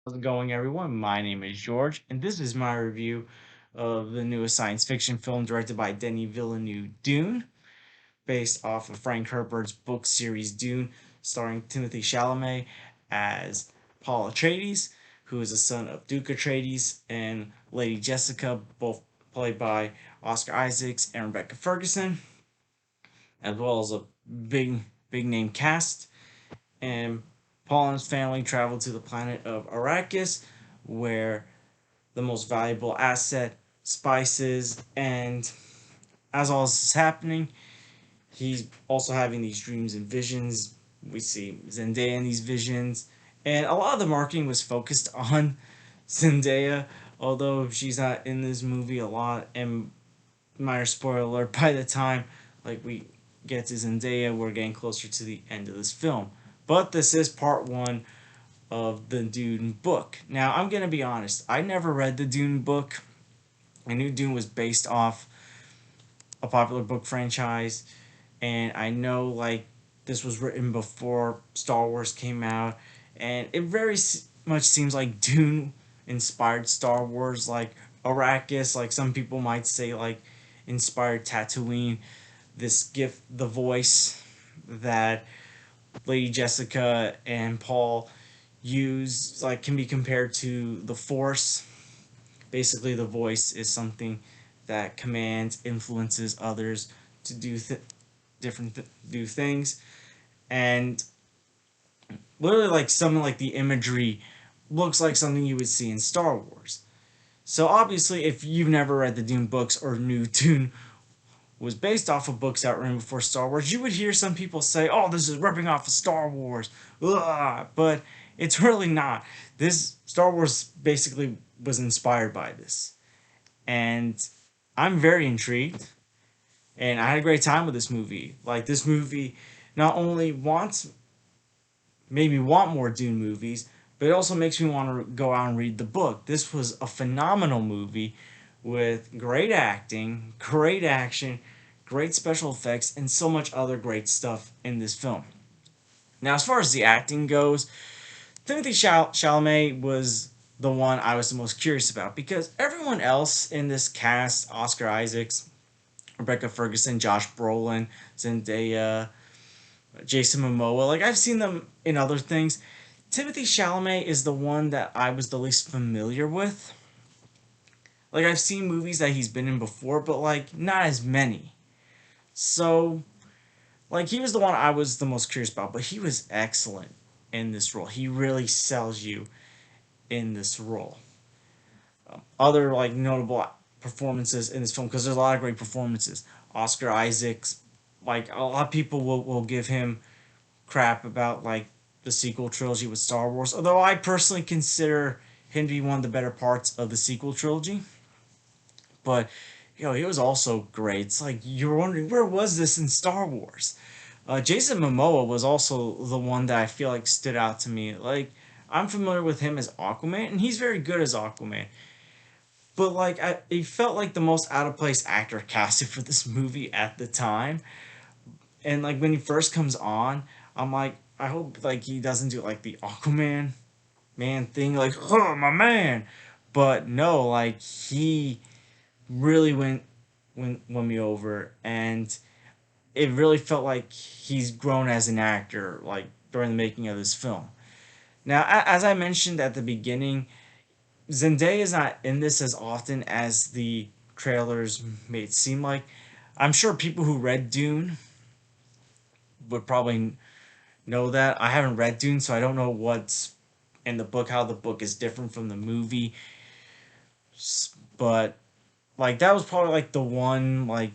How's it going, everyone? My name is George, and this is my review of the newest science fiction film directed by Denis Villeneuve, Dune, based off of Frank Herbert's book series Dune, starring Timothy Chalamet as Paul Atreides, who is the son of Duke Atreides, and Lady Jessica, both played by Oscar Isaacs and Rebecca Ferguson, as well as a big name cast. And Paul and his family travel to the planet of Arrakis, where the most valuable asset, spices, and as all this is happening, he's also having these dreams and visions. We see Zendaya in these visions, and a lot of the marketing was focused on Zendaya, although she's not in this movie a lot. And minor spoiler alert: by the time we get to Zendaya, we're getting closer to the end of this film. But this is part one of the Dune book. Now, I'm gonna be honest. I never read the Dune book. I knew Dune was based off a popular book franchise, and I know this was written before Star Wars came out, and it very much seems like Dune inspired Star Wars, like Arrakis, like some people might say, like inspired Tatooine. This gift, the voice that Lady Jessica and Paul use, like can be compared to the Force. Basically, the voice is something that commands, influences others to do do things, and literally like something like the imagery looks like something you would see in Star Wars. So obviously, if you've never read the Dune books or knew Dune was based off of books that were written before Star Wars, you would hear some people say, "Oh, this is ripping off of Star Wars," ugh, but it's really not. This Star Wars basically was inspired by this, and I'm very intrigued, and I had a great time with this movie. Like this movie not only wants made me want more Dune movies, but it also makes me want to go out and read the book. This was a phenomenal movie with great acting, great action, great special effects, and so much other great stuff in this film. Now, as far as the acting goes, Timothy Chalamet was the one I was the most curious about because everyone else in this cast, Oscar Isaacs, Rebecca Ferguson, Josh Brolin, Zendaya, Jason Momoa, like I've seen them in other things. Timothy Chalamet is the one that I was the least familiar with. Like I've seen movies that he's been in before, but like not as many. So like he was the one I was the most curious about, but he was excellent in this role. He really sells you in this role. Other like notable performances in this film because there's a lot of great performances. Oscar Isaacs, like a lot of people will give him crap about like the sequel trilogy with Star Wars, although I personally consider him to be one of the better parts of the sequel trilogy. But he was also great. It's like you're wondering where was this in Star Wars. Jason Momoa was also the one that I feel like stood out to me. Like I'm familiar with him as Aquaman, and he's very good as Aquaman. But like he felt like the most out of place actor casted for this movie at the time. And like when he first comes on, I'm like, I hope like he doesn't do like the Aquaman man thing, like oh my man. But no, like he really won me over, and it really felt like he's grown as an actor, like during the making of this film. Now, as I mentioned at the beginning, Zendaya is not in this as often as the trailers made it seem like. I'm sure people who read Dune would probably know that. I haven't read Dune, so I don't know what's in the book, how the book is different from the movie. But like that was probably like the one like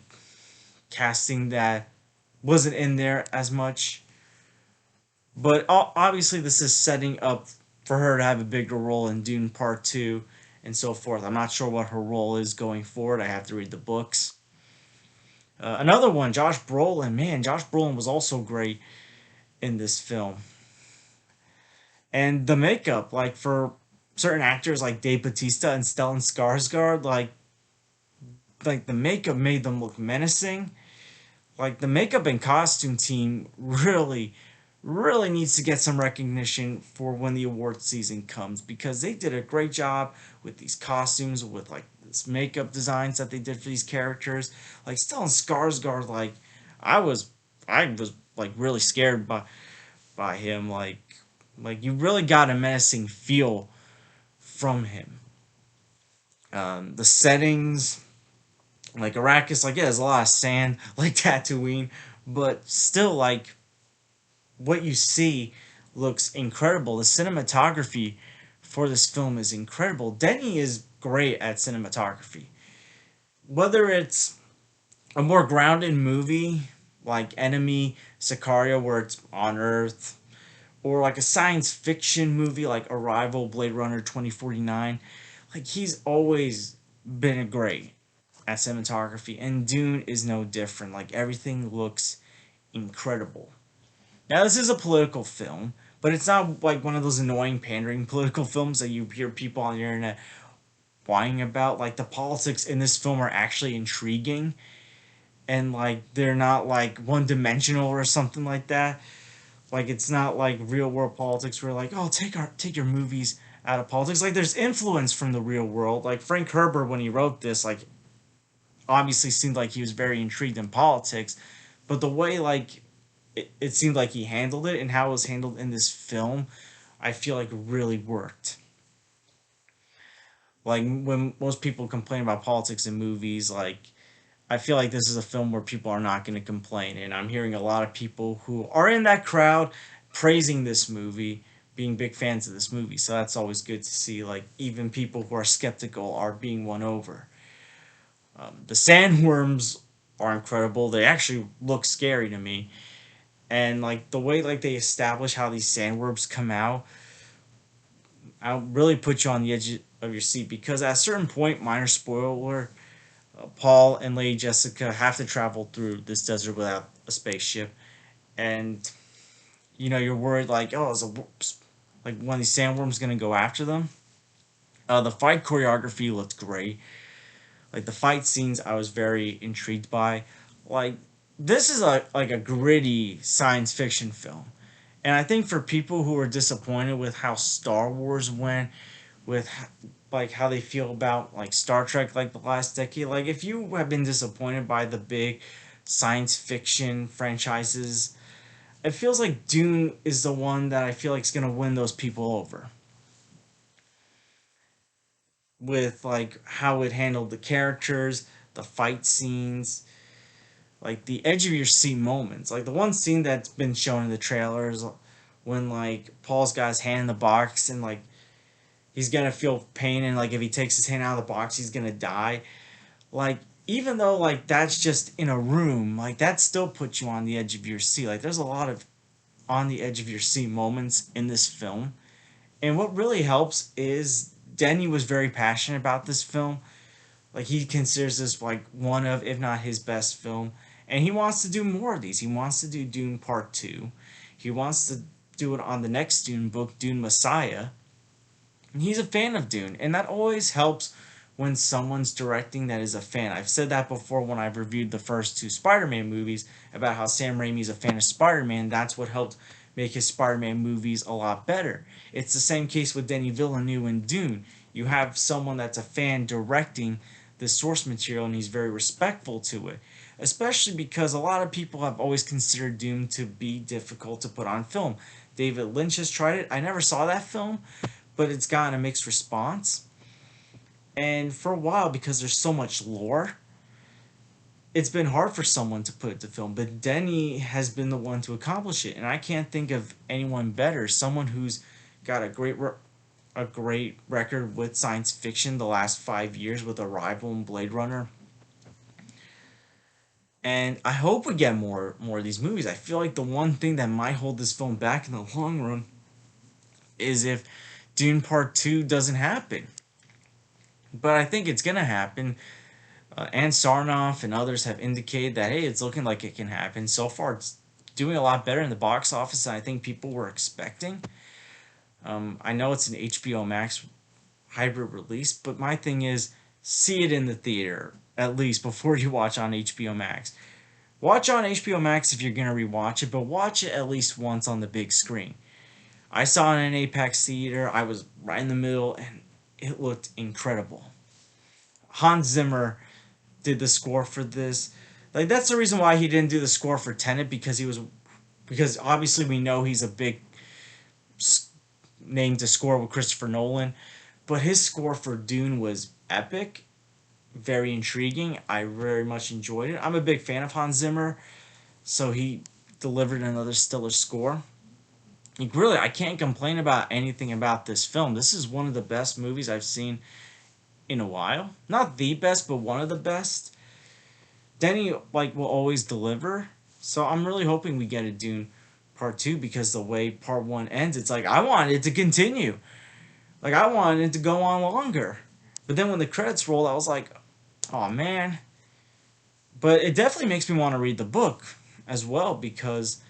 casting that wasn't in there as much. But obviously, this is setting up for her to have a bigger role in Dune Part 2 and so forth. I'm not sure what her role is going forward. I have to read the books. Another one, Josh Brolin. Man, Josh Brolin was also great in this film. And the makeup, like for certain actors like Dave Bautista and Stellan Skarsgård, like the makeup made them look menacing. Like the makeup and costume team really, really needs to get some recognition for when the award season comes, because they did a great job with these costumes, with like this makeup designs that they did for these characters. Like Stellan Skarsgård, like I was I was like really scared by him. Like you really got a menacing feel from him. The settings, like Arrakis, like yeah, there's a lot of sand, like Tatooine, but still, like what you see looks incredible. The cinematography for this film is incredible. Denny is great at cinematography. Whether it's a more grounded movie like Enemy, Sicario, where it's on Earth, or like a science fiction movie like Arrival, Blade Runner 2049, like he's always been a great at cinematography, and Dune is no different. Like everything looks incredible. Now, this is a political film, but it's not like one of those annoying pandering political films that you hear people on the internet whining about. Like, the politics in this film are actually intriguing, and like they're not like one dimensional or something like that. Like, it's not like real world politics where like, oh, take your movies out of politics. Like, there's influence from the real world. Like Frank Herbert, when he wrote this, like obviously seemed like he was very intrigued in politics, but the way like it seemed like he handled it and how it was handled in this film, I feel like really worked. Like when most people complain about politics in movies, like I feel like this is a film where people are not going to complain, and I'm hearing a lot of people who are in that crowd praising this movie, being big fans of this movie. So that's always good to see. Like even people who are skeptical are being won over. The sandworms are incredible. They actually look scary to me, and like the way like they establish how these sandworms come out, I'll really put you on the edge of your seat, because at a certain point, minor spoiler, Paul and Lady Jessica have to travel through this desert without a spaceship, and you're worried like, oh, is a like one of these sandworms gonna go after them? The fight choreography looked great. Like the fight scenes, I was very intrigued by. Like this is a gritty science fiction film, and I think for people who are disappointed with how Star Wars went, with like how they feel about like Star Trek, like the last decade, like if you have been disappointed by the big science fiction franchises, it feels like Dune is the one that I feel like is gonna win those people over, with like how it handled the characters, the fight scenes, like the edge of your seat moments. Like the one scene that's been shown in the trailers, when like Paul's got his hand in the box and like he's gonna feel pain, and like if he takes his hand out of the box he's gonna die. Like even though like that's just in a room, like that still puts you on the edge of your seat. Like there's a lot of on the edge of your seat moments in this film. And what really helps is Denny was very passionate about this film. Like he considers this like one of, if not his best film, and he wants to do more of these. He wants to do Dune Part 2. He wants to do it on the next Dune book, Dune Messiah. And he's a fan of Dune, and that always helps when someone's directing that is a fan. I've said that before when I've reviewed the first two Spider-Man movies about how Sam Raimi's a fan of Spider-Man. That's what helped make his Spider-Man movies a lot better. It's the same case with Denis Villeneuve and Dune. You have someone that's a fan directing the source material, and he's very respectful to it. Especially because a lot of people have always considered Dune to be difficult to put on film. David Lynch has tried it. I never saw that film, but it's gotten a mixed response. And for a while, because there's so much lore, it's been hard for someone to put it to film. But Denny has been the one to accomplish it, and I can't think of anyone better. Someone who's got a great record with science fiction the last 5 years with Arrival and Blade Runner. And I hope we get more of these movies. I feel like the one thing that might hold this film back in the long run is if Dune Part 2 doesn't happen. But I think it's gonna happen. And Sarnoff and others have indicated that hey, it's looking like it can happen. So far, it's doing a lot better in the box office than I think people were expecting. I know it's an HBO Max hybrid release, but my thing is see it in the theater at least before you watch on HBO Max. Watch on HBO Max if you're gonna rewatch it, but watch it at least once on the big screen. I saw it in an Apex theater. I was right in the middle, and it looked incredible. Hans Zimmer did the score for this. Like that's the reason why he didn't do the score for Tenet, because obviously we know he's a big name to score with Christopher Nolan, but his score for Dune was epic, very intriguing. I very much enjoyed it. I'm a big fan of Hans Zimmer, so he delivered another stellar score. Like, really, I can't complain about anything about this film. This is one of the best movies I've seen in a while. Not the best, but one of the best. Denny will always deliver. So I'm really hoping we get a Dune part 2, because the way part 1 ends, it's like I wanted it to continue. Like I wanted it to go on longer. But then when the credits rolled, I was like, "Oh man." But it definitely makes me want to read the book as well, because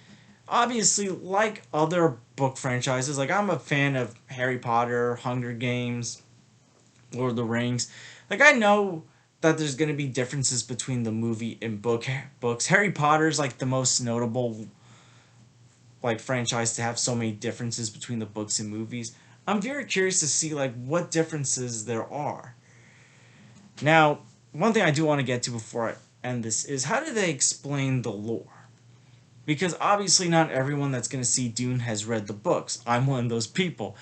obviously, like other book franchises, like I'm a fan of Harry Potter, Hunger Games, Lord of the Rings. Like I know that there's going to be differences between the movie and books. Harry Potter's like the most notable franchise to have so many differences between the books and movies. I'm very curious to see what differences there are. Now, one thing I do want to get to before I end this is, how do they explain the lore? Because obviously not everyone that's going to see Dune has read the books. I'm one of those people.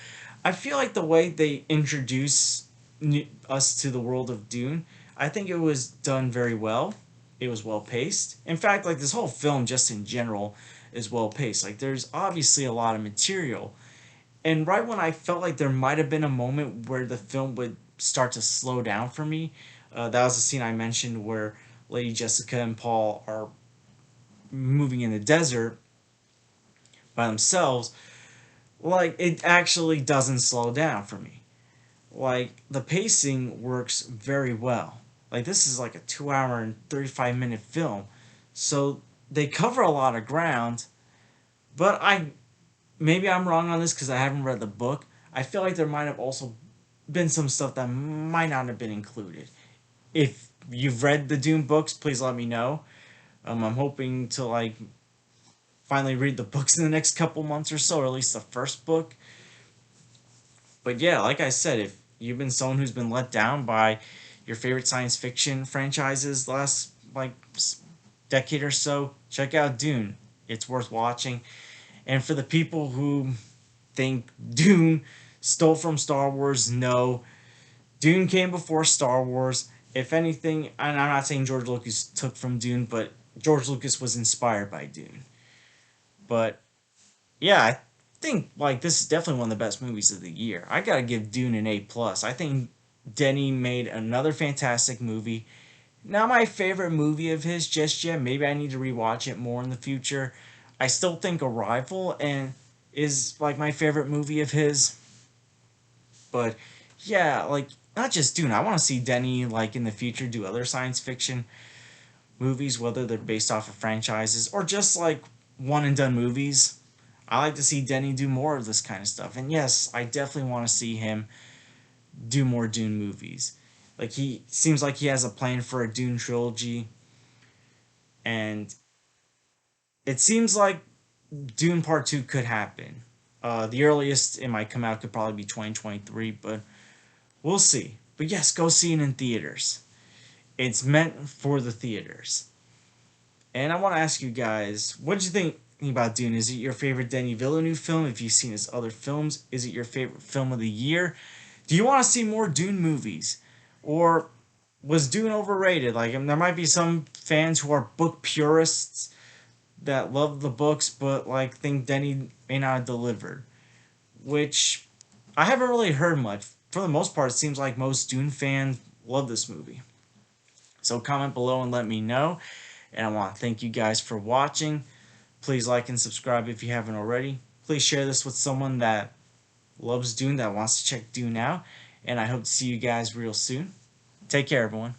I feel like the way they introduce us to the world of Dune, I think it was done very well. It was well paced. In fact, this whole film, just in general, is well paced. There's obviously a lot of material. And right when I felt like there might have been a moment where the film would start to slow down for me, that was the scene I mentioned where Lady Jessica and Paul are moving in the desert by themselves. It actually doesn't slow down for me. The pacing works very well. This is a 2 hour and 35-minute film, so they cover a lot of ground. But maybe I'm wrong on this because I haven't read the book. I feel like there might have also been some stuff that might not have been included. If you've read the Dune books, please let me know. I'm hoping to finally read the books in the next couple months or so, or at least the first book. But yeah, like I said, if you've been someone who's been let down by your favorite science fiction franchises the last decade or so, check out Dune. It's worth watching. And for the people who think Dune stole from Star Wars, no. Dune came before Star Wars. If anything, and I'm not saying George Lucas took from Dune, but George Lucas was inspired by Dune. But yeah, I think this is definitely one of the best movies of the year. I gotta give Dune an A+. I think Denny made another fantastic movie. Not my favorite movie of his just yet. Maybe I need to rewatch it more in the future. I still think Arrival and is my favorite movie of his. But yeah, not just Dune. I want to see Denny in the future do other science fiction movies, whether they're based off of franchises or just one and done movies. I like to see Denny do more of this kind of stuff. And yes, I definitely want to see him do more Dune movies. He seems like he has a plan for a Dune trilogy, and it seems like Dune Part 2 could happen. The earliest it might come out could probably be 2023, but we'll see. But yes, go see it in theaters. It's meant for the theaters. And I want to ask you guys, what did you think about Dune? Is it your favorite Denis Villeneuve film? If you've seen his other films, is it your favorite film of the year? Do you want to see more Dune movies? Or was Dune overrated? There might be some fans who are book purists that love the books, but think Denny may not have delivered. Which I haven't really heard much. For the most part, it seems like most Dune fans love this movie. So comment below and let me know. And I want to thank you guys for watching. Please like and subscribe if you haven't already. Please share this with someone that loves Dune, that wants to check Dune out. And I hope to see you guys real soon. Take care, everyone.